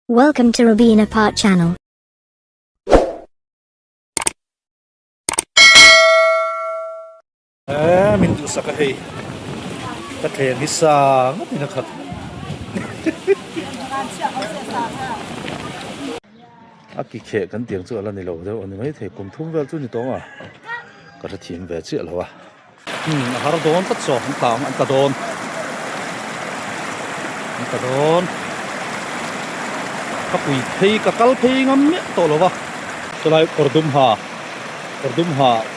Welcome to Robina Part Channel. Mình tự sắc cái cái thèn đi xa ngất đi nó khật cái khệ cái tiếng chỗ là này lâu rồi anh mấy thầy cùng thung về chỗ này đó à cái là thiên về chuyện lâu à hà ra đón tất số không tạm anh ta đón các quý thầy các cal thầy ngắm nhé tổ lâu à cho lại cordum ha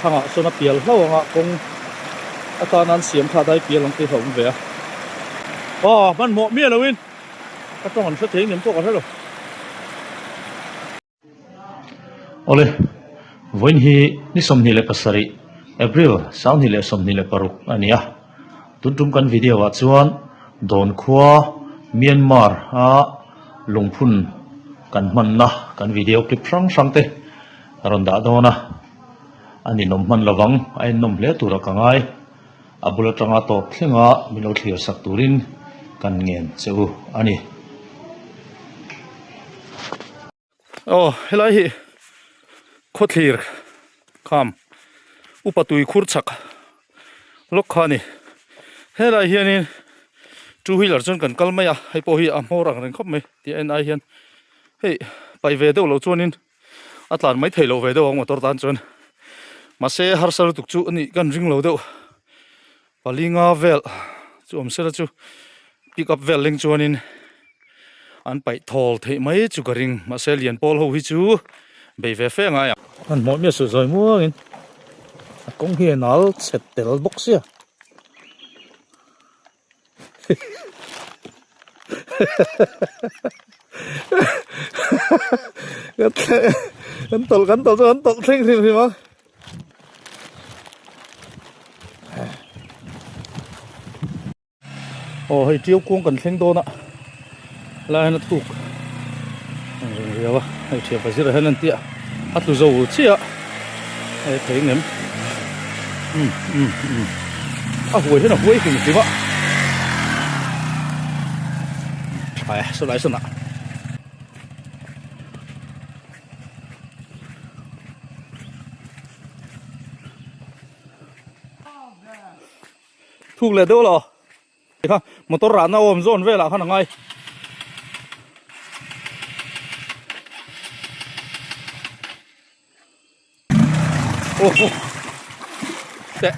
thằng ạ số nó pial lâu à cùng ta nan xiêm khá đại pial lòng tây hồng về man mọ mía rồi win các con xuất thế niệm tốt cái rồi ole voin hi ni som ni le pasari April sau ni le som ni le paruk ania tuntum kan video wa chuan don khua Myanmar a lungphun kan man na kan video clip sang te ron da dona ani nom man lawang ai nom le tura kangai abula tanga to thlenga mino thlir sak turin kan ngen cheu ani helai hi khothlir kham upatui khurchak lokhani helai hianin two wheeler chon kan kalmaya hei po hi a hmorang reng khop mai ti en ai hian hei pai ve do lo chuanin atlan mai theilo ve do ang motor tan chon mase harsar tuk chu ani kan ring lo do palinga vel chu omsela chu pick up vel ling chuanin an pai thol thei mai chu ka ring mase lian pol ho hi chu be ve fe nga ya an mo mi su zoi mu in kong hian al set tel box ya kan tol thing ma hei triêu cuông kan thleng dona lai na thuk rồi ba hei thia phải zira henan tia atu zo chia hei thei ngem huai hena huai king ti ba ai so lai sana thuk le do lo motor ra na om zone ve la khana ngai te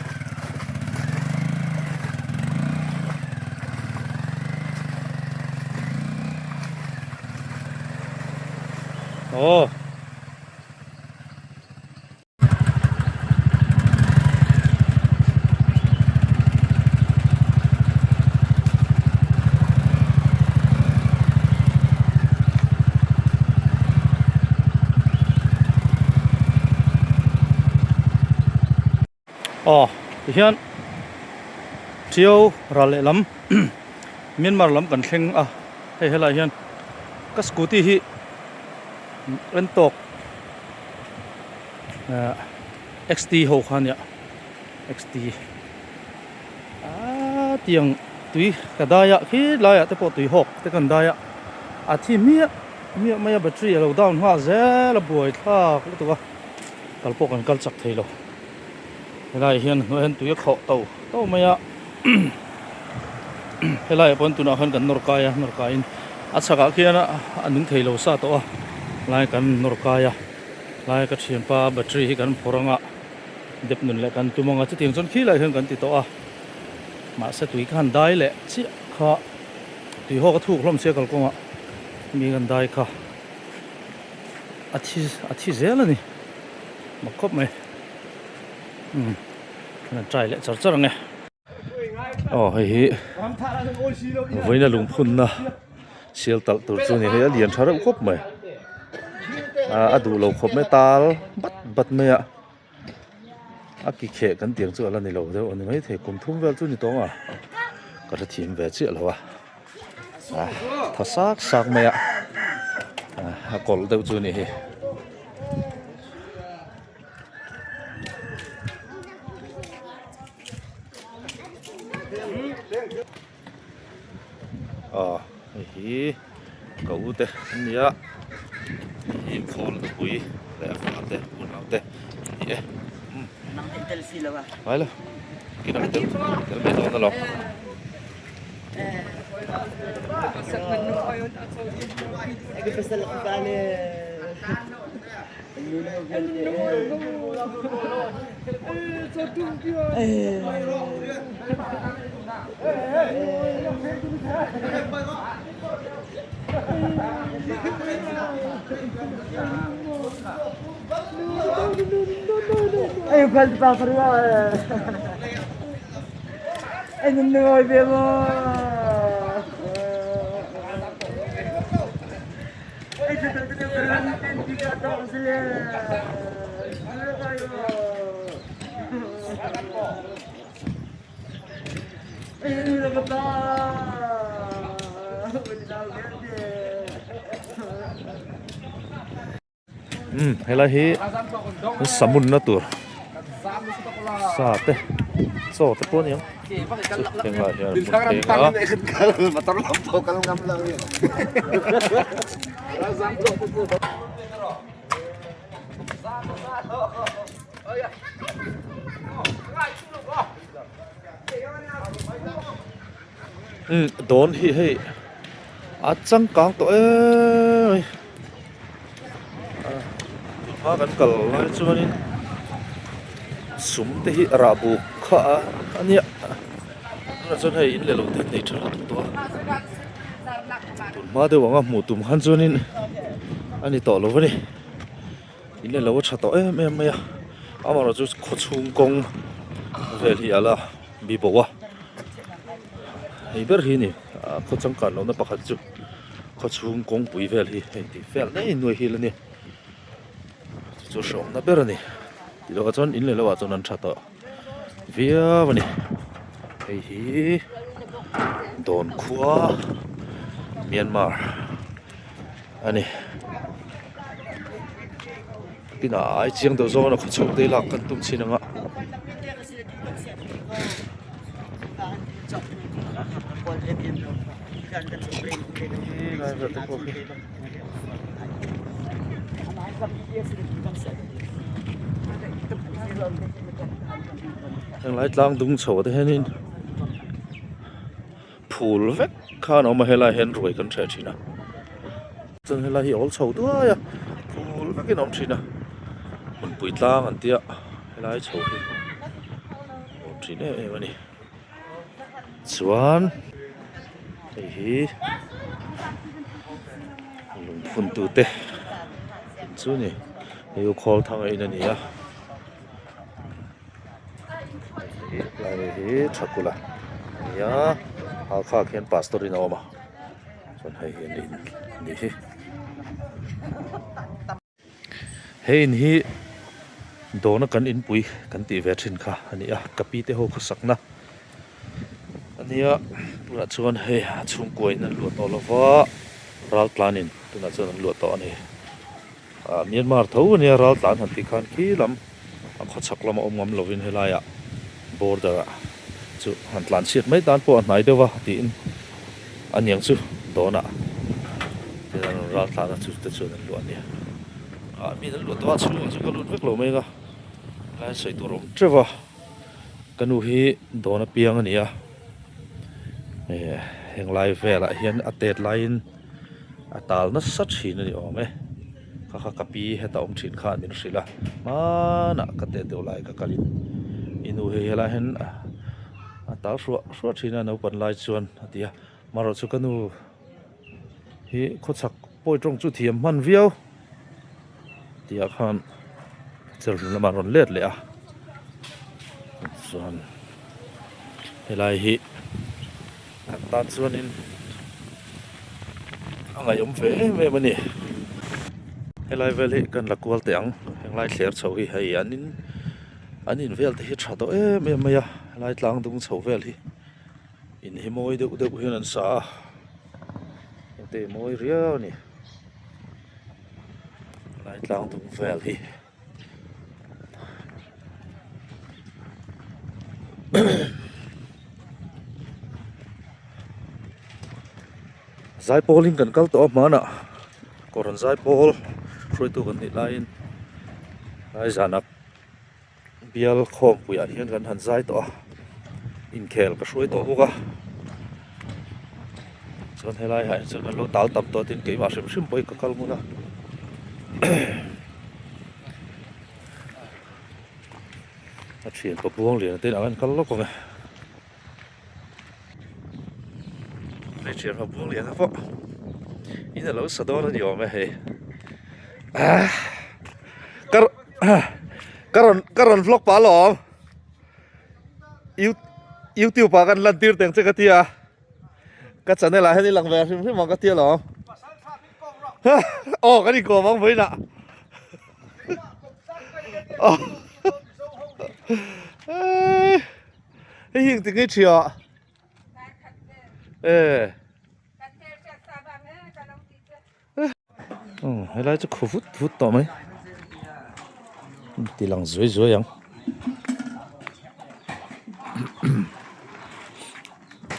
hian triêu ra le lam Myanmar lam kan thleng hei helai hian ka scooty hi en tok XT ho khan ya XT tiang tui ka daya khi laya te po tui hok te kan daya thi mia maya battery lo down ha ze la buai thla ku tu ka kalpo kan kal chak theilo helai hian no hen tui kho to maya helai pon tu na khan kan norkain achaka khiana aning theilo sa to lai kan norkaya lai ka thiam pa battery hi kan phoranga dep nun le kan tumanga chu ting chon khi lai hian kan ti to ma se tui khan dai le chi kha tui ho ka thuk hlom se kal konga mi kan dai kha athi zela ni makop mai nên trai lại chở chở nghe hei với là lùng phun na siêu tàu tàu chu này hei liền thar khop mai đủ lâu khop mai tal bắt mai cái khệ cái tiếng chỗ là này lâu rồi anh mấy thầy cùng thung về chu này đó à cái là thiên về chuyện lâu thà xác mai cột đầu chu này hi cậu tê nia im phol bui le fa tê un lao tê ye Nang intel sila ba? phải là cái nào tê cái bên đó nó Ay, basta lang ang kali. Ay, basta pa pa rin. Ay, nanonood mo. Ay, hindi ka ito sila. Ano kayo? Ay, hindi na ba ba? hay là hi samun na tur sa tê so tê po niyo cái ngài ya một cái đó đón hi hi chăng cang to ơi pháกันkal lai chuanin sum te hi rabu kha ania na chon hei in le lo te nei thar to ma de wanga mu tum han chuanin ani to lo vani in le lo tha to em ya amaro chu khochung kong vel hi ala bi bowa ber hi ni khochang kan lo na pakhat chu khochung kong pui vel hi hei ti vel nei nuai hi la ni chu shom na ber ani ti lo chon in le lo wa chon an tha to via vani hei hi don khua Myanmar ani pina ai chiang do zo na khochung te lak kan tum chinanga thằng lái lang đúng sổ thế nên phul vét khá nó mà hay là hen rồi con trẻ chỉ nào chân hay là hiểu sổ tua ya phul vét cái nón chỉ nào mình bụi lang anh tia hay là sổ thì chỉ này em này xuân thì lùng phun tu tê chú này yêu call thằng ấy này à lại chakula ya alpha khen pastor in oma son hai hin ni hi hein hi dona kan in pui kan ti ve thin kha ani a kapi te ho khusakna ani a pura chuan he chung koi na lu to lova ral planin tuna chuan lu to ani Myanmar tho ani ral tlan han ti khan khi lam a khachak lam om ngam lovin helaya border chu han tlan siat mai dan po nai dewa tin anyang chu dona te ral tlan chu te chu lu ani mi dan lu to chu chu ka lu vek lo mai ga lai sei to rom trewa kanu hi dona piang ani a heng lai vela hian atet lain atal na sat hin ani ome kha kapi heta om thin kha min sila mana ka te de lai ka kalin inu he hela hen atal ro thina no pan lai chuan atia maro chu kanu hi khochak poi trong chu thiam man viau tia khan chel lama ron let le a chuan helai hi tan chuan in angai om ve mani helai vel hi kan lakwal te ang henglai thler chho hi hei anin vel te hi tha to em ya helai tlang dung chho vel hi in hi moi de hian an sa te moi riau ni lai tlang dung vel hi zai polin kan kal to mana koran zai pol roi tu kan ni lain ai zanak bial khom puya hian kan han zai to in khel ka roi to boka chon helai hai chon lo tal tam to tin ke ma sim sim poi ka kal muna a thian pa buang lian ten an kal lo ko nge le thian pa buang lian po in lo sa do na yo me he kar karon vlog pa lo YouTube pa kan lan tir teng che ka tia ka channel la he ni lang ve sim sim ka tia lo oh cái đi cổ bóng với nè cái hiện tình cái chuyện hay là cho khu phút phút tỏ mấy thì lòng dưới dưới không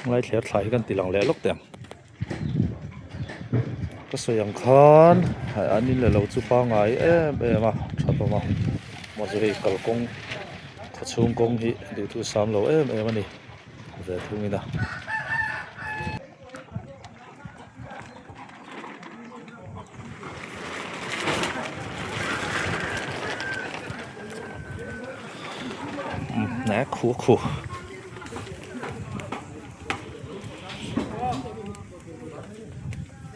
lại thiệt lại cái thì lòng lẽ lúc tiềnก็สวยอย่างคอนอันนี้เลยเราจะปังไงมาชอบมามาจะได้กลกงขดชุ่มกงที่ดูทุกสามเรามันนี่เดี๋ยวทุ่งนี้นะนะขู่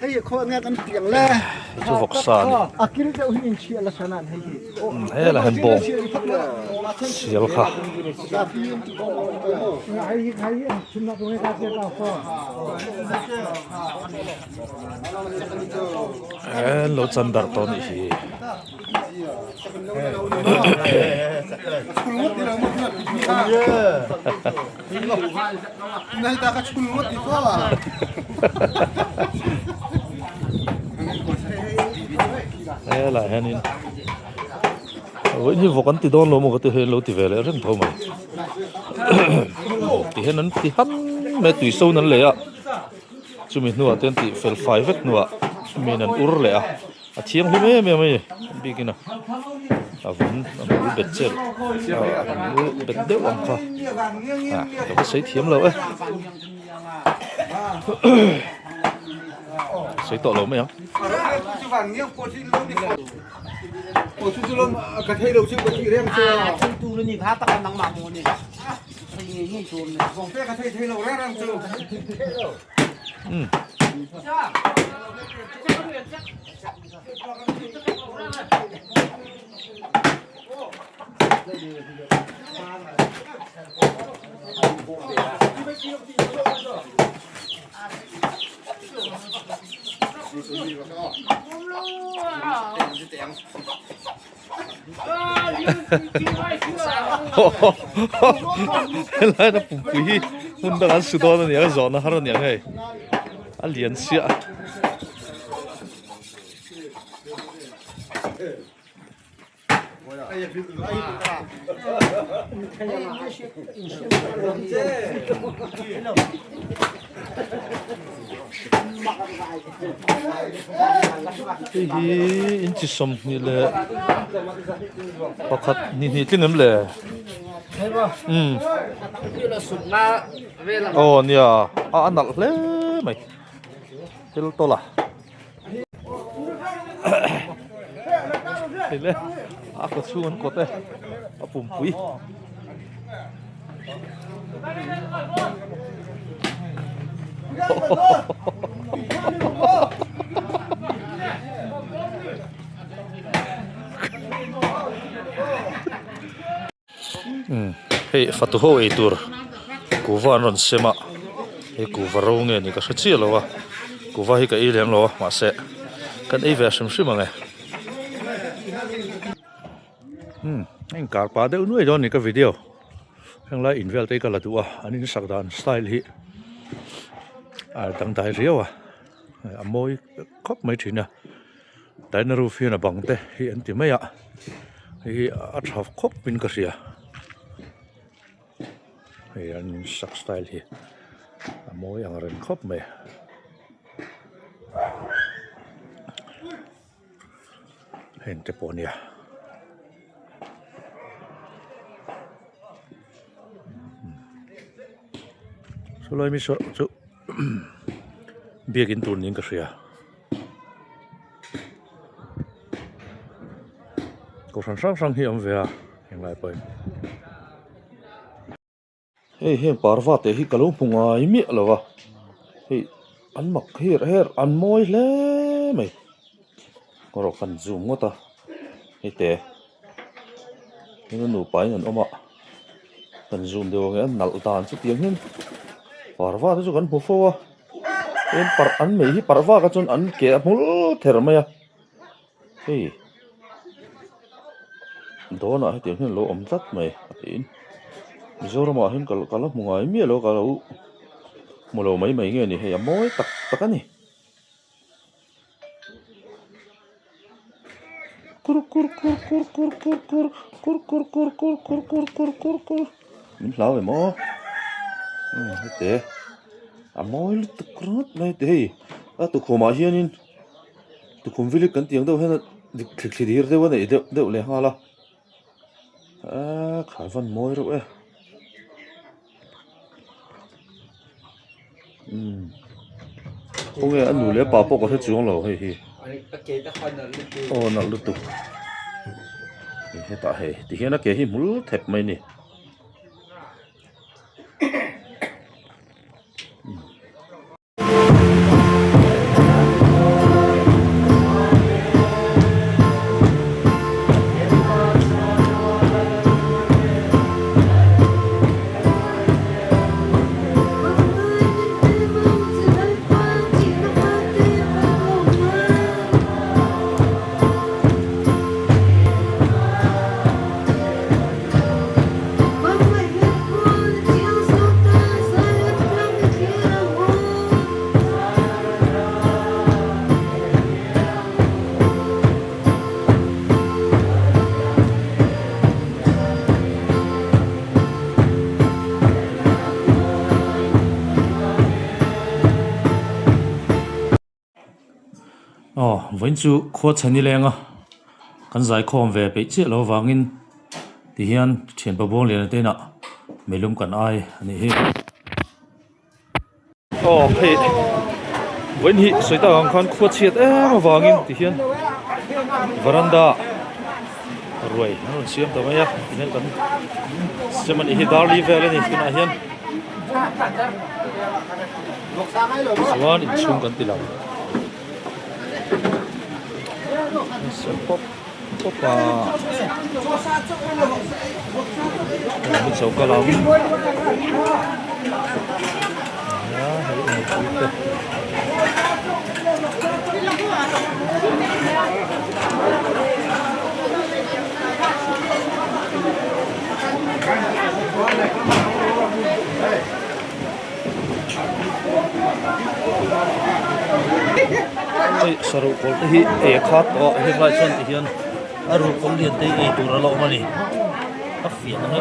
Hei, kau ingat kan yang le. itu voksan Akhirnya dia uhin cia lah sana hei. hei lah handball sial kah Hei, cuma kau ingat dia tahu. lo candar to ni hi Nah, kita akan sepuluh di bawah. hei là hei nín với như vok anh ti don lo mo cái hei lo ti về lại rất thâu mày thì hei nắn ti hắn mẹ tùy sâu nắn lệ à chú mình nuôi tên ti fel five vết nuôi mình nắn ur lệ à chiang hi mẹ bị cái nào vẫn bị bệt chết bệt đéo ông pha nó có sấy thiếm lâu ấy sấy to lâu mấy không Ủa chú lông cái thay đầu chưa có chị đem chưa? Chú tu lên nhìn hát tao nắng mặn luôn nè. Thì nghe chuồn này. Vòng cái thay đầu ra đang chưa? lại nó bùng bì muốn đang ăn sữa đỏ này cái giò nó hả nó này ăn liền xịa hi in chỉ sống như là bọc hạt nhìn tiếng ngấm lệ ồ nè ăn nặng lẽ mày cái to là thế lẽ có xuống có thế bùm quý hei fatu ho ei tur kuwa ron sema hei kuwa ro nge ni ka hrichi lo wa kuwa hi ka i lem lo ma se kan ei ve sim sim nge anh kar pa de nuai don ni ka video hang lai invel te ka la tu anin sakdan style hi dang dai riaw a moi khop mai thina dai na ru fi na bang te hi an ti mai a hi a thaf khop pin ka ria hi an sak style hi a moi ang ren khop mai Hên te pawh nia Soloi mi so chu biakin tur ning ka hria ko sang hi am ve a heng lai poi hei hen parwa te hi kalung punga I mi lawa hei an mak her an moi hle mai ko ro kan zoom ngota hei te nu pai an oma kan zoom de nge nal dan chu tiang hin parwa chu kan hu fo en par an mei hi parwa ka chun an ke mul ther maya hei dona hi tiang hin lo om tat mai in Mizoram hin kala mungai mi lo kala u mulo mai nge ni hei moi tak ani kur min lau e mo te a moi lu tukrut mai te a tu khoma hianin tu khumvili kan tiang do hen thli dir de wa nei de le hala a khai van moi ro e Không nghe anh nuôi bà bố có thể chịu lâu hay hi. Nó lụt tụ. Hiện tại thì hiện nó kể hi mul thẹp mấy nè. Vẫn chú khóa chân đi lên à, căn giải khom về bị chết lâu vàng in, thì hiện chuyện bao bông liền tên ạ, mấy lum cần ai, anh ấy. Hey, vẫn hi, sợi ta hàng khăn khóa chết mà vàng in, thì hiện veranda, rồi, nó xem tao mấy à, thì hiện cần, xem anh ấy đào đi về lên thì cái này hiện, xuân in chung cần tiền pop mình xấu cả lắm saru kol hi e khat to he lai chon ti hian aru kol lian te e tur lo mani a fian na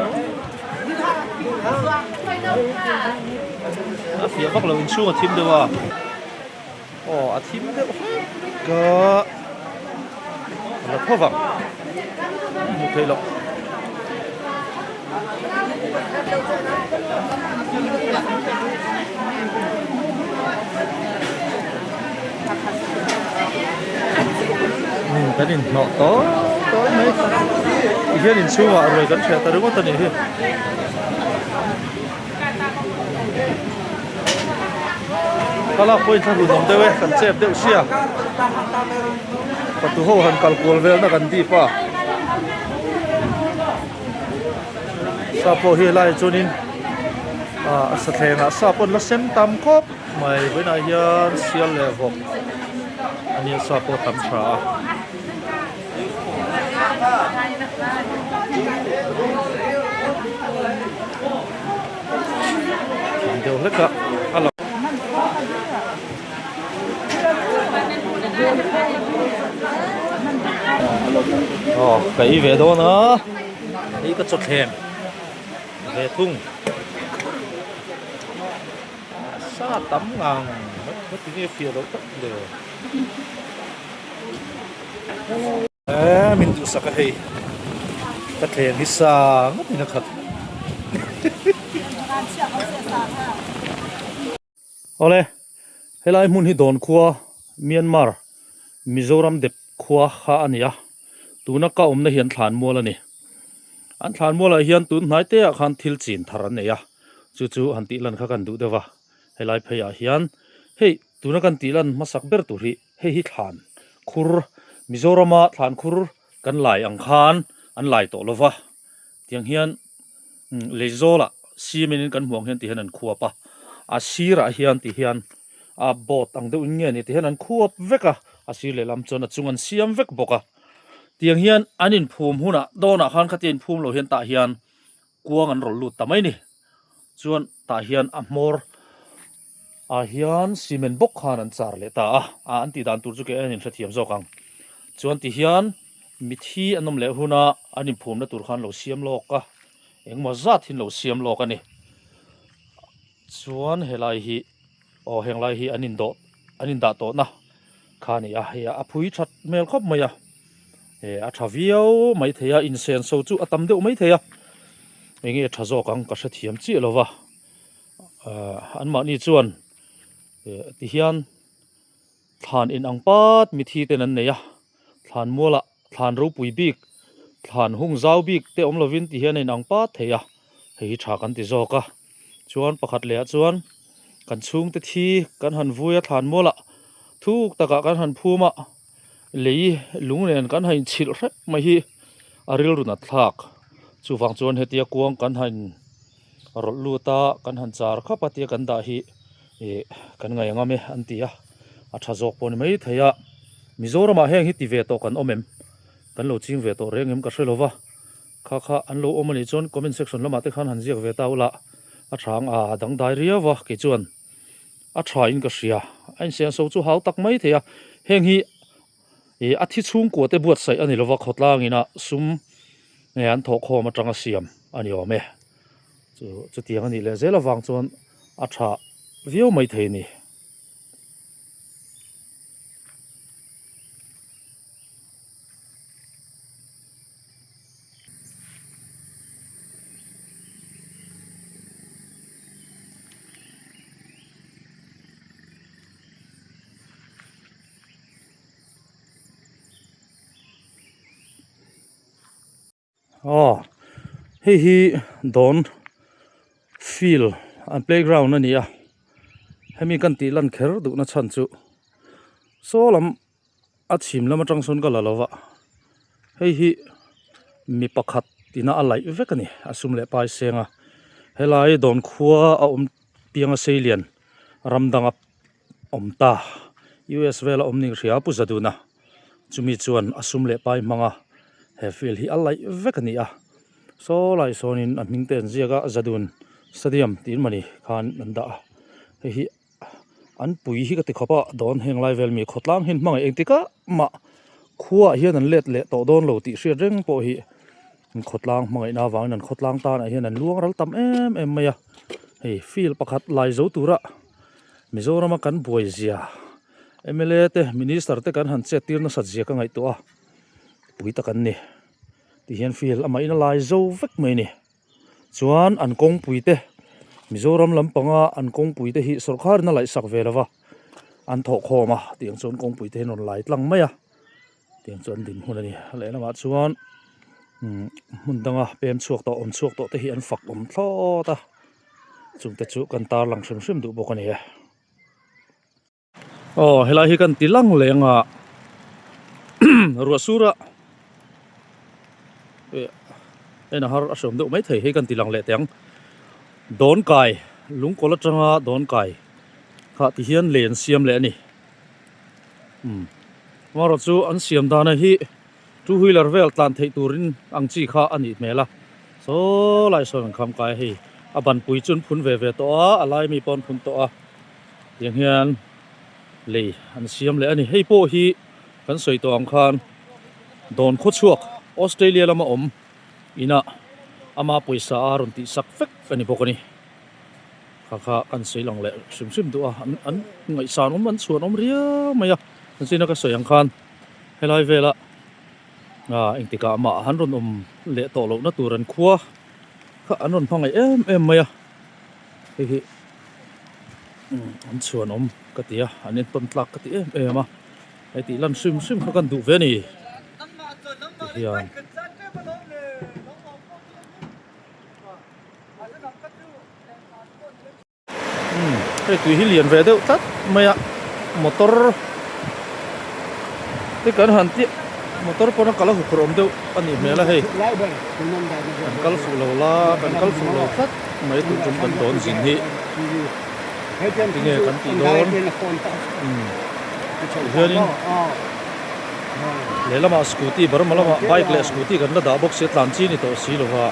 a fian bak lo in chu thim dewa a thim de ka la thova mu thei lo cái này nọ to mấy cái này siêu hòa rồi gắn xe ta đứng có tên này thôi kalau poin satu nom dewe kan chef deu sia patu ho han kalkul vel na kan di pa sapo hi lai chunin sa thenga sapon la sem tam khop mai với na hian sial le vok ani sapo tam thra đều hết cả alo cái về đó nữa đi cái chốt hẻm về thung sa tắm ngang mất cái phía đó tất đều min du saka hei ka thlen hi sang ni na khat ole helai mun hi don khuwa Myanmar Mizoram dep khuwa kha ania tuna ka omna hian thlan mol ani an thlan mol a hian tun hnai te a khan thil chin thar an neya chu chu han ti lan kha kan du dewa helai pheya hian hei tuna kan ti lan masak ber tur hi hei hi thlan khur Mizorama thlan khur kan lai ang khan an lai to lova tiang hian leizola simin kan huang hian ti hian an khuapa a sira hian ti hian a bot ang deuh nge ni ti hian an khuap veka a sir le lam chon a chungan siam vek boka tiang hian anin phum huna dona khan khatin phum lo hian ta hian kuang an rol lut tamai ni chuan ta hian a mor a hian simen bok khan an char le ta a an ti dan tur chu ke anin thathiam zokang chuan ti hian mithi anom le huna anin phum na tur khan lo siam loka engmaw zat hin lo siam lok ani chuan helai hi henglai hi anin da to na khani a he a phui that mel khop maya a thaviau mai theya insen so chu atam deuh mai theya engi thazo kang ka sa thiam chi lova an ma ni chuan ti hian thlan in ang pat mithi ten an neya thlan mola thlan ro pui bik thlan hung zau bik te om lovin ti hian in ang pat theya hei tha kan ti zoka chuan pakhat le chuan kan chung te thi kan han vuia thlan mola thuk taka kan han phuma lei lungnen kan hain chil rep mai hi aril runa thlak chu wang chuan hetia kuang kan han rol luta kan han char khapatia kan da hi kan ngai anga me antia a thazok pon mai theya Mizoram a heng hi ti ve to kan omem kan lo ching ve to rengem ka hrelowa kha an lo omani chon comment section lama te khan han ziak ve taula a thang a dang dai ria wa ke chuan a tha in ka hria an sian so chu hau tak mai theya heng hi a thi chung ko te buat sai ani lova khotlang ina sum nge an thok khom atanga siam ani ome chu tiang ani le zela wang chuan a tha viau mai thei ni hi don field and playground ania hemi kan ti lan kher du na chan chu so lam a chim lama tang son ka lalawa hi mi pakhat tina alai vekani asum le pai senga helai don khuwa a pianga seilian ramdanga omta US vela omning ria pu zaduna chumi chuan asum le pai manga he feel hi alai vekani a so lai sonin a mingten ziaga zadun stadium tin mani khan nanda hi an pui hi ka ti khapa don heng lai vel mi khotlang hin manga engtika ma khuwa hian an let le to don lo ti hria reng po hi khotlang mangai na wang nan khotlang ta na hian an luang ral tam em maya hei feel pakhat lai zo tura Mizoram kan buai zia MLA te minister te kan han che tir na sajia ka ngai to a pui ta kan ni ti hian feel ama ina lai zo vek mai ni chuan an kong pui te Mizoram lampanga an kong pui te hi sarkar na lai sak velawa an tho khoma tiang chon kong pui te non lai tlang maya tiang chon din hunani le na ma chuan mundanga pem chuak to om chuak to te hi an fak om thlo ta chung te chu kan tar lang hrim du bokani helai hi kan tilang lenga ruasura ena har asom do mai thei he kan tilang le teng don kai lungkola tanga don kai kha ti hian len siam le ani maro chu an siam dana hi two wheeler vel tlan thei turin ang chi kha ani mela so lai son kham kai hi aban pui chun phun ve to a alai mi pon phun to a yang hian le an siam le ani hei po hi kan soi to ang khan don kho chuak Australia lama om ina ama poisa aron ti sak fek ani bokani kha kan sei lang le sim du a an ngai san om an chuan om ria maya an sina ka soyang khan helai vela anh tì cả mà hắn run lệ tổ lộ nó tù rần khua khá hắn run phong ấy em mày à thì anh chuồn cái tía anh nên tuân lạc cái tía em mà cái tía lần xuyên xuyên khá cần đủ về nè thì cái tùy hi liền về đâu tắt mày à motor cái cần hẳn tiết motor pun kalau hukum tu ani mela hei kalau fulau la kalau fulau kat mai tu jum kan don zin hi tinggal kan ti don hianin lela ma scooty bar mala ma bike le scooty kan la da box set lan chi ni to si lo wa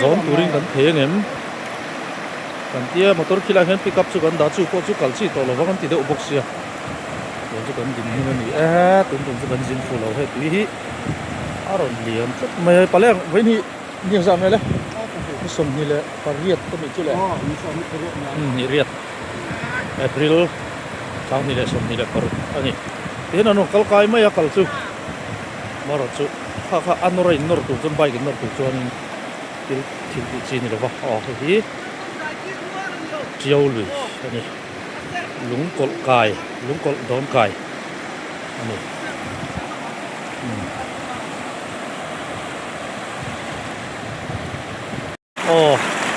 zone touring kan theng em kan tia motor khila hen pick up chu kan da chu ko chu kal chi to lo wa kan ti de box ya chứ còn dính như này tụi chứ còn dính phủ lâu hết tùy hi rồi liền chút mày phải lên với ni nhiều dạng này đấy nó sầm như là Paris tôi bị chưa lẽ như riết April sau này là sầm như là Paris anh thế nào nó kalau kai mày kalau chú mà rồi chú ha anh nói nор tụi dân bay cái nор tụi cho nên thì chỉ này là vào thì chiều rồi anh lúng cột cài lúng cột đón cài này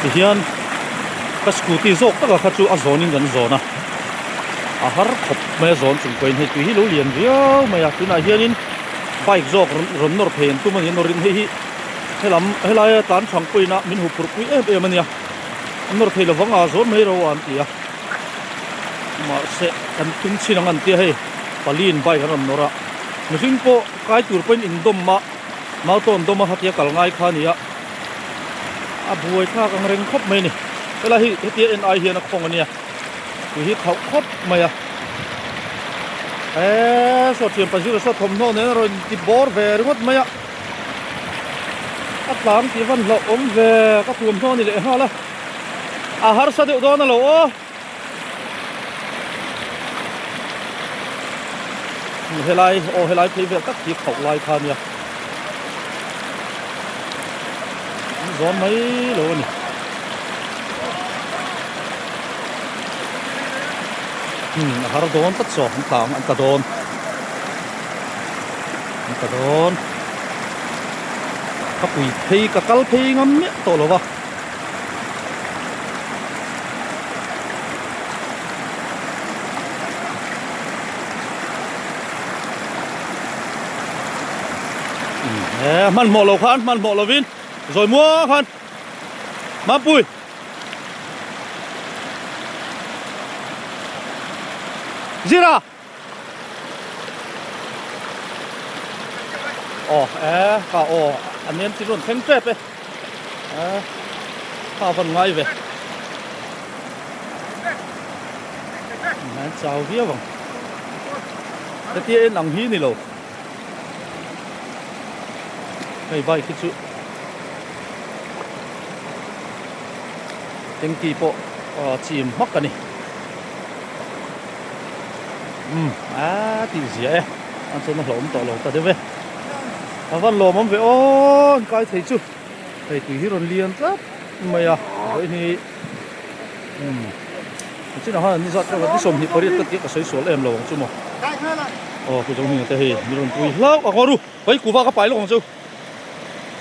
thì hiện cái scooty dọc tất cả các chú azonin gần zona har khop me zon chung quanh hay tùy lối liền riêu mà tụi này hiện bike dọc run nor phèn tụi mình nor hi hay là tán chẳng quay na mình hụt quay em anh nor phèn là vắng azon mấy đâu anh tía mà sẽ ăn tung chi năng ăn tia hay palin bay cái nằm nora mình xin po cái tour point in dom mà mau tôn dom mà hạt tia cả ngay khan ya buổi thà cái rừng khop mấy nè cái là hi tia en ai hiền nó không anh nha hi thau khop mày số tiền phải giữ số thom thô nữa rồi đi bor về đúng không mày các làm thì vẫn lộ về các thom thô này lại ha là har sa điệu đó nó lộ helai phê về các tiệc khẩu lai khan nha gió mấy luôn har don tất sọ anh tàng anh ta don các quỷ phê các cal phê ngắm nhé tổ lo va man mỏ lầu vin rồi mua khan má bùi gì ra cả anh em chỉ luôn thêm trẹp ấy cả phần ngay về chào vía vòng cái tia nặng hí này lầu hay vậy cái chú tiếng kỳ bộ chìm mắc cái này thì gì ấy anh cho nó lộn tỏ lộn ta đấy về vẫn lộn mắm về cái thấy chú thấy tùy hi rồi liền rất mày vậy thì chứ nào hơn như vậy cái cái sôm thì có đi tất cả sấy số em lộn chú mà cái giống như thế thì mình tùy lâu à ngon luôn vậy cú va cái phải lộn chú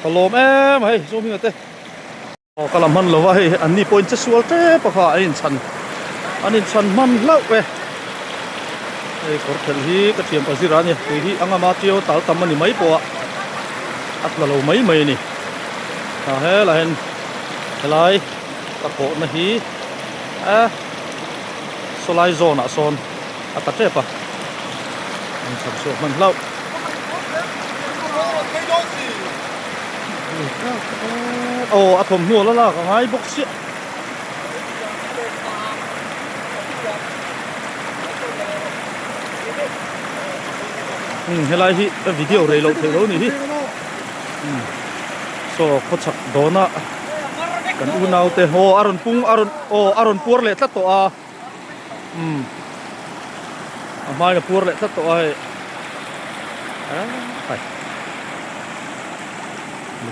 lom em hay zoom hình thế cái làm man lâu vậy anh đi point chết sual thế bác họ anh chăn man lâu vậy có thể hi cái chuyện gì ra nhỉ thì hi anh mà tiêu tạo tầm anh mấy bộ là lâu mấy nè hết là hen lại các bộ này hi solai zone à son tất cả apa anh chăn sual man lâu thầm mua là ngay box xịn helai hi video rei lo thei lo ni hi so ko chak dona kan u nau te ho aron pur le tlat to mai na pur le tlat to ai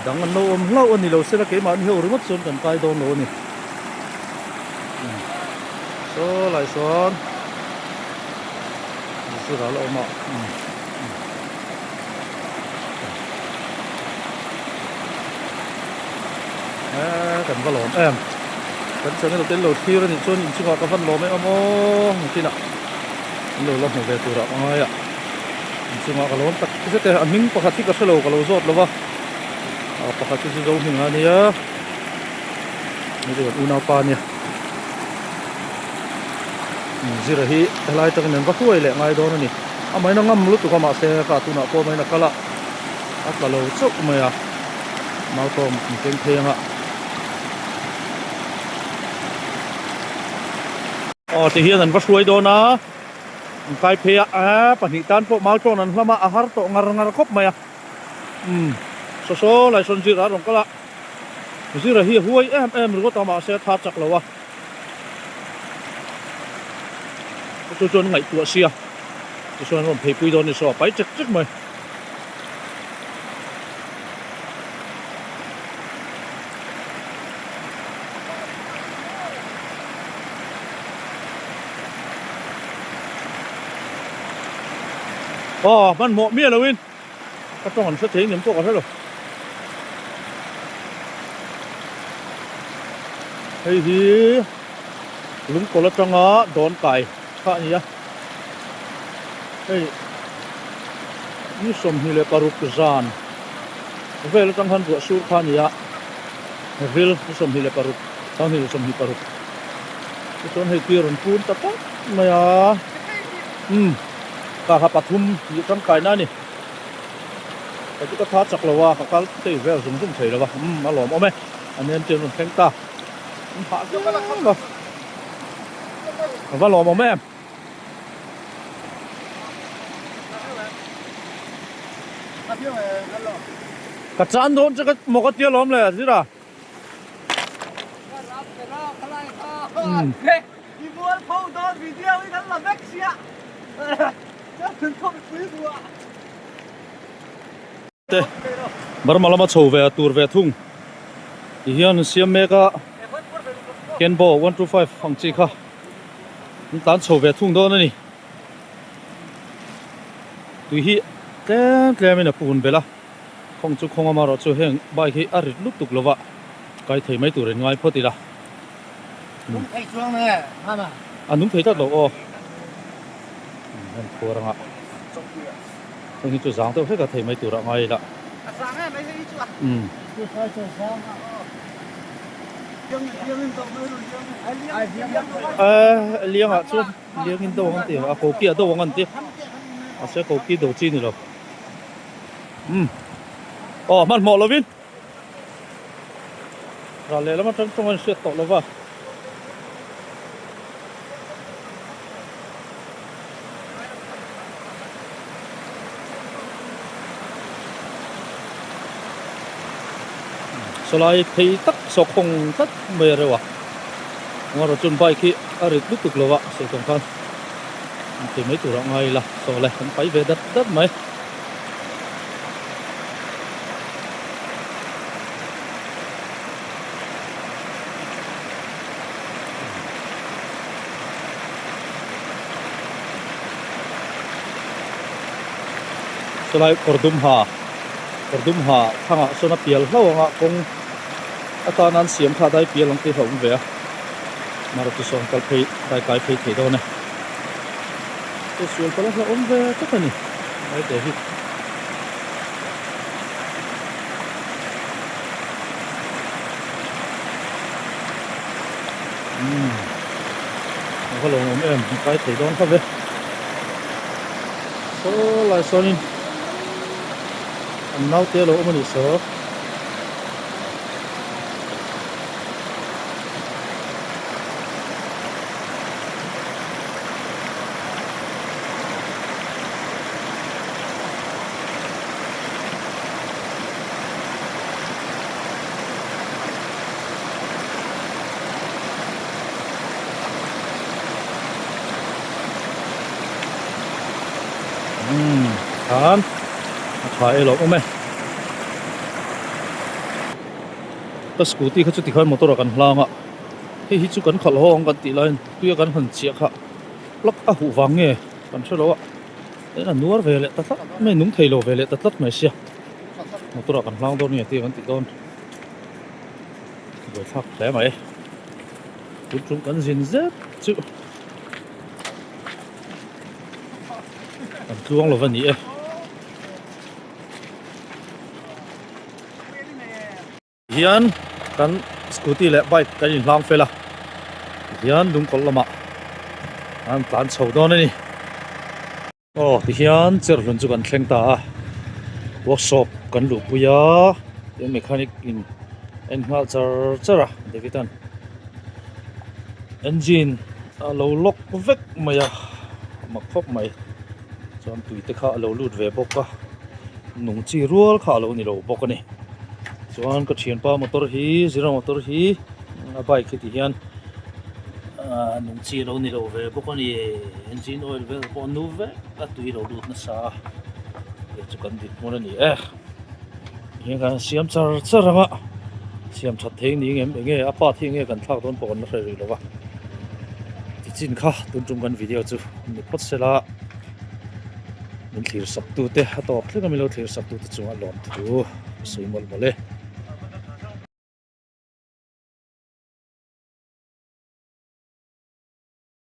dang an lo lau ani lo sela ke man heu ringot chon kan kai don lo ni so lai son su ra lo ma kan va lom em kan chen lo ten lo thir ni chon in chuwa ka van lo me amo tina lo lo mo ve tu ra ai ya in chuwa ka lom tak se te an ming pakhat ka selo ka lo zot lo wa pakhat chu zo hing ani ya ni de una pa ni zira hi helai tak nen va huai le ngai don ani amai na ngam lu tu ka ma se ka tu na ko mai na kala atla lo chok mai ya mau tom teng theng a thì hiện an va hruai dona kai phe a pani tan po mal ton an hlama a har to ngar khop mai a so lai son zira rong kala zira hi huai em ru ta ma se tha chak lo wa chu chon ngai tu sia chu chon rom phei pui don ni so pai chak chak maiมันเหมาะเมียเลยวินก็ต้องหันเสถียรอย่างพวกเขาหรอเฮ้ยฮีลุงกอลจังอ่ะโดนไก่ข้านี่ยะเฮ้ยนี่สมฮิเลปารุกจานเวลจังหันตัวสูร์ข้านี่ยะเวลนี่สมฮิเลปารุกตั้งฮิเลสมฮิปารุกจนให้เกี่ยร์นปูนตะปั๊บไม่อ่ะกาปฐุมอยู่จังไก่นั่นนี่แต่ที่ก็ท้าจักรว่าเขาตีแววสุ่มเฉยแล้ววะมาหลอมเอาไหมอันนี้เจอมันแข็งตาหาเยอะแล้วว่าหลอมเอาไหมกระจานโดนจะก็หมกเตี้ยล้อมเลยสิล่ะอีบัวเขาโดนวิดีโออีนั้นละแม็กเซียbaru malam macam về tour về thung, hiện siam mega Kenbo 125 phang chi kha, tan chầu về thung đó nè, tui hi tên mình là phun về la, không chú không mà rồi chú heng bài hi ở lúc tục lova, cái thầy mấy tour ngoài phơi la, đúng thấy xuống này, hả mà, đúng thấy chắc đâu thua rằng ạ, nhưng chú giang tôi phải cả thầy mấy tuổi ngay là, giang ấy mấy cái chú ạ, liang ạ chú, liang in đâu ngon tiếng, cổ kia đâu ngon tiếng, sẽ cổ kia đầu chi nữa rồi,มันเหมาะแล้ววินเราเลยแล้วมันต้องมันเสียตกแล้วว่ะสลายที่ตักสกคงตักเมื่อไรวะว่าเราจนไปที่อะไรลุกตุกเลยวะเสียตรงกันที่ไม่ตัวเราไงล่ะสลายมันไปเวดัดไหมสลายกอดุมหาทางอ่ะส่วนนับเปียลเราอ่ะคงตอนนั้นเสียมขาได้เปียลลงที่เขาอุ้มเวียมาเราจะส่งกันไปได้ไกลไปที่โดนเนี่ยจะส่วนกันแล้วอุ้มเวียก็เป็นนี่ไม่เดี๋ยวฮิตเขาลงอุ้มไปที่โดนเขาเวียโซ่ลายโซนินอันน้าเตี้ยโลมันอีกสทานถ่ายหลอกมั้ย ก็สกูตี้เขาจะติดขันมอเตอร์กันลางอ่ะที่ฮิจุกันขัดห้องกันตีไลน์ตัวกันหันเชียค่ะล็อกหูฟังเงี้ยกันใช่แล้วอ่ะแต่นั่นนัวเวลตัดไม่นุ่งไทยโลเวลตัดไม่เชียมอเตอร์กันลางตัวนี้ตีกันติดต้นเดี๋ยวทักแล้วไหมคุณจุ่มกันสินเซ็ตจุกันช่วงเราวันนี้hian kan scooty le bike kan in hlang fela hian lung kol lama an tlan chho don ani ti hian cher hlun chu kan thleng ta workshop kan lu puya the mechanic in enhal chara davidan engine a lo lock vek maya makhop mai chon tui te kha lo lut ve bok ka nung chi rual kha lo ni lo bok ani chuan ka thian pa motor hi zero motor hi a bike hi ti hian nung chi lo ni lo ve bok ani engine oil ve pon nu ve a tui lo lut na sa e chu kan dit mon ani hian kan siam charanga siam that thei ni nge apa thi nge kan thak don pon na ri lo wa ti chin kha tun tum kan video chu ni pot sela min thlir sak tu te ha to thlena mi lo thlir sak tu te chunga lom tu soimol mole